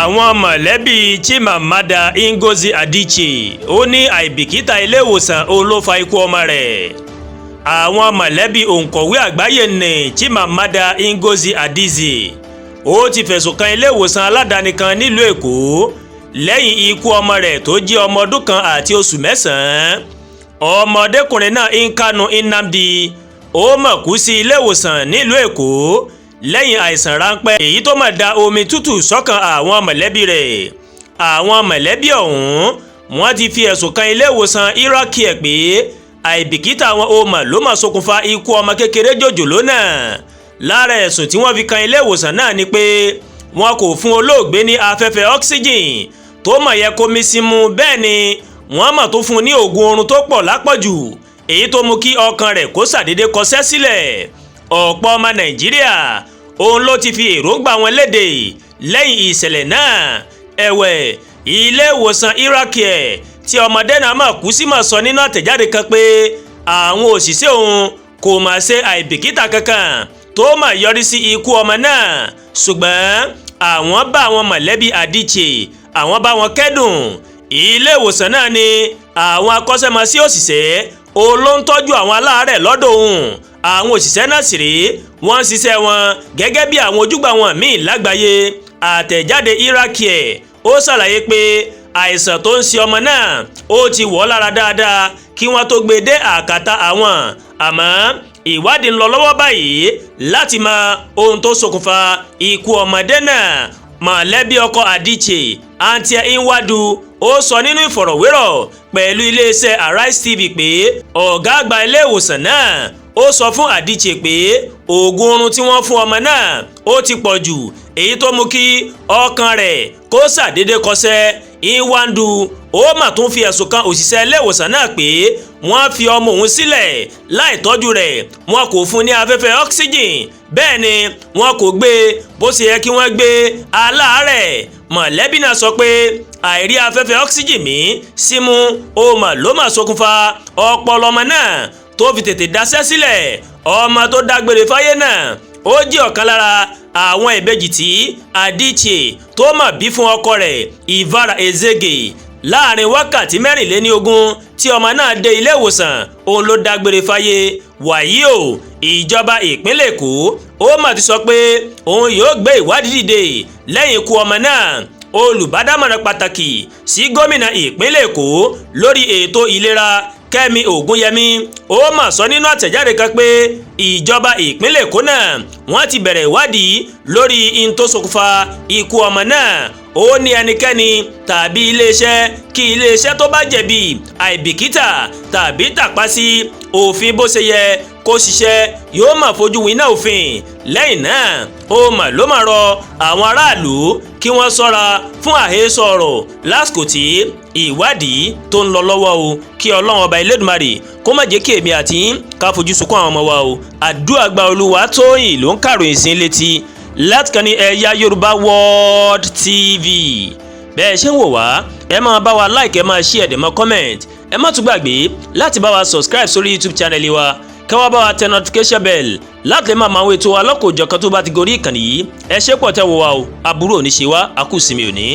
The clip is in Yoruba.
àwọn mọ̀lẹ́bí Chimamanda Ngozi Adichie ó ní àìbìkítà ilé ìwòsàn òun ló fa ikú ọmọ rẹ̀. àwọn mọ̀lẹ́bí òǹkọ̀wé àgbáyé ní Chimamanda Ngozi Adichie ó ti fẹ̀sùn kan ilé ìwòsàn aládàáni kan nílùú Èkó lẹ́yìn ikú ọmọ rẹ̀ tó jẹ́ ọmọ ọdún kan àti oṣù mẹ́sàn-án. ọmọdékùnrin náà Nkanu Nnamdi ó mọ̀ kú sí ilé ìwòsàn nílùú Èkó lẹ́yìn àìsàn ráńpẹ́ èyí tó máa da omi tútù sọ́kàn àwọn mọ̀lẹ́bí rẹ̀. àwọn mọ̀lẹ́bí ọ̀hún wọ́n ti fi ẹ̀sùn kan ilé ìwòsàn Iraqi pé àìbìkítà àwọn ọmọ ló máa ṣokùnfà ikú ọmọ kékeré jòjòló náà. lára ẹ̀sùn tí wọ́n fi kan ilé ìwòsàn náà ni pé wọn kò fún olóògbé ní afẹ́fẹ́ oxygen tó máa yẹ kó mí símú, bẹ́ẹ̀ ni wọ́n máa tó fún un ní oògùn oorun tó pọ̀ lápọ̀jù èyí tó mú kí ọkàn rẹ̀ kó ṣàdédé kọsẹ́ sílẹ̀. ọ̀pọ̀ ọmọ Nàìjíríà òun ló ti fi èròǹgbà wọn léde lẹ́yìn ìṣẹ̀lẹ̀ náà. ẹ̀wẹ̀ ilé ìwòsàn Iraqi tí ọmọdé náà máa kú sí máa sọ nínú àtẹ̀jáde kan pé àwọn òṣìṣẹ́ òun kò máa ṣe àìbìkítà kankan tó máa yọrí sí ikú ọmọ náà, ṣùgbọ́n àwọn bá àwọn mọ̀lẹ́bí Adichie àwọn bá wọn kẹ́dùn. ilé ìwòsàn náà ní àwọn akọ́ṣẹ́mọṣẹ́ òṣìṣẹ́ olóńtọ́jú àwọn aláàárẹ̀ lọ́dọ̀ òun. àwọn òṣìṣẹ́ náà sì rèé wọ́n ń ṣiṣẹ́ wọn gẹ́gẹ́ bí àwọn ojúgbà wọn míì lágbàáyé. àtẹ̀jáde Iraqi ó ṣàlàyé pé àìsàn tó ń ṣe ọmọ náà ó ti wọ̀ ọ́ lára dáadáa kí wọ́n tó gbé dé àkàtà àwọn, àmọ́ ìwádìí ń lọ lọ́wọ́ báyìí láti mọ ohun tó ṣokùnfà ikú ọmọdé náà. mọ̀lẹ́bí ọkọ Adichie Antia Nwodu ó sọ nínú ìfọ̀rọ̀wérọ̀ pẹ̀lú iléeṣẹ́ Arise TV pé ọ̀gá àgbà ilé ìwòsàn náà ó sọ fún Adichie pé oògùn oorun tí wọ́n fún ọmọ náà ó ti pọ̀ jù èyí tó mú kí ọkàn rẹ̀ kó ṣàdédé kọsẹ̀. Nwodu ó mà tún fi ẹ̀sùn kan òṣìṣẹ́ ilé ìwòsàn náà pé wọ́n fi ọmọ òun sílẹ̀ láì tọ́jú rẹ̀, wọn kò fún ní afẹ́fẹ́ oxygen, bẹ́ẹ̀ ni wọn kò gbé bó ṣe yẹ kí wọ́n gbé aláàárẹ̀. mọ̀lẹ́bí náà sọ pé àìrí afẹ́fẹ́ oxygen mí símú ó mà ló mà ṣokùnfà ọpọlọ ọmọ náà tó fi tètè daṣẹ́ sílẹ̀. ọmọ tó dágbére fáyé náà ó jẹ́ ọ̀kan lára àwọn ìbejì tí Adichie tó mà bí fún ọkọ rẹ̀ Ivara Ezege. láàrin wákàtí 24 tí ọmọ náà dé ilé ìwòsàn òun ló dágbére fáyé. wàyí o ìjọba ìpínlẹ̀ Èkó ó mà ti sọ pé òun yóò gbé ìwádìí dìde lẹ́yìn ikú ọmọ náà. olùbádámọ̀ràn pàtàkì sí gómìnà ìpínlẹ̀ Èkó lórí ètò ìlera Kẹ́mi Ògúnyẹmí ó mà sọ nínú àtẹ̀jáde kan pé ìjọba ìpínlẹ̀ Èkó náà wọ́n ti bẹ̀rẹ̀ ìwádìí lórí in tó ṣokùnfà ikú ọmọ náà. ó ní ẹnikẹ́ni tàbí iléeṣẹ́ kí iléeṣẹ́ tó bá jẹ̀bi àìbìkítà tàbí tàpá sí òfin bó ṣe yẹ kó ṣiṣẹ́ yóò máa fojú winá òfin. lẹ́yìn náà ó mà ló máa rọ àwọn aráàlú kí wọ́n ṣọ́ra fún àhesọ ọ̀rọ̀ lásìkò tí ìwádìí tó ń lọ lọ́wọ́ o. kí Ọlọ́run ọba Elédùmarè kó má jẹ́ kí èmi àti ká fojú sunkún àwọn ọmọ wa o. àdúrà gba Olúwatóyìn ló ń kàròyìn sí létí láti kàn ní Ẹ̀yà Yorùbá World TV. bẹ́ẹ̀ ṣe ń wò wá ẹ máa bá wa like, ẹ máa share, ẹ máa comment, ẹ má tún gbàgbé láti bá wa subscribe sórí YouTube channel wa kẹ́ wá bá wa tẹ notification bell láti lè máa máa wo ètò wa lọ́kọ̀ọ́jọ̀kan tó bá ti gorí ìkànnì yìí. ẹ ṣé pọ̀ tẹ́ wò wá o, aburú ò ní ṣe wá, a kú ìsinmi òní.